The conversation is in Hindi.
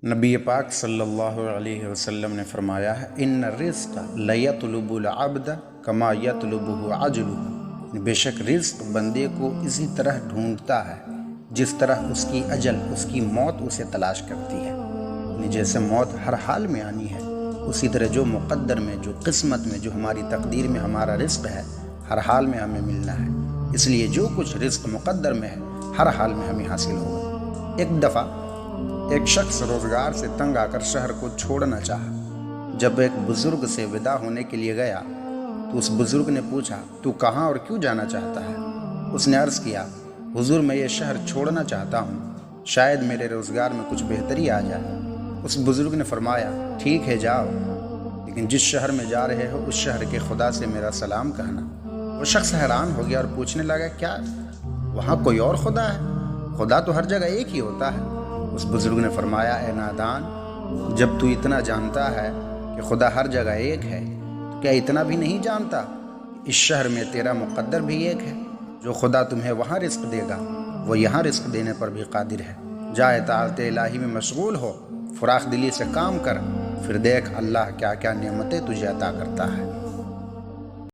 नबी पाक सल्लल्लाहु अलैहि वसल्लम ने फरमाया है, इन्न रिज़्क़ लयतलुबुल अब्द कमा यतलुबुहु अजलुहु। बेशक रिज़्क़ बंदे को इसी तरह ढूंढता है जिस तरह उसकी अजल, उसकी मौत उसे तलाश करती है। जैसे मौत हर हाल में आनी है, उसी तरह जो मुक़द्दर में, जो किस्मत में, जो हमारी तकदीर में हमारा रिज़्क़ है, हर हाल में हमें मिलना है। इसलिए जो कुछ रिज़्क़ मुक़द्दर में है, हर हाल में हमें हासिल होगा। एक दफ़ा एक शख्स रोज़गार से तंग आकर शहर को छोड़ना चाहा। जब एक बुज़ुर्ग से विदा होने के लिए गया तो उस बुज़ुर्ग ने पूछा, तू कहाँ और क्यों जाना चाहता है? उसने अर्ज़ किया, हुज़ूर मैं ये शहर छोड़ना चाहता हूँ, शायद मेरे रोज़गार में कुछ बेहतरी आ जाए। उस बुज़ुर्ग ने फरमाया, ठीक है जाओ, लेकिन जिस शहर में जा रहे हो उस शहर के खुदा से मेरा सलाम कहना। वो शख्स हैरान हो गया और पूछने लगा, क्या वहाँ कोई और खुदा है? खुदा तो हर जगह एक ही होता है। उस बुज़ुर्ग ने फरमाया, ए नादान, जब तू इतना जानता है कि खुदा हर जगह एक है, तो क्या इतना भी नहीं जानता इस शहर में तेरा मुक़द्दर भी एक है? जो खुदा तुम्हें वहाँ रिज़्क़ देगा वो यहाँ रिज़्क़ देने पर भी कादिर है। जा इताअत इलाही में मशगूल हो, फुराख दिली से काम कर, फिर देख अल्लाह क्या क्या नेमतें तुझे अता करता है।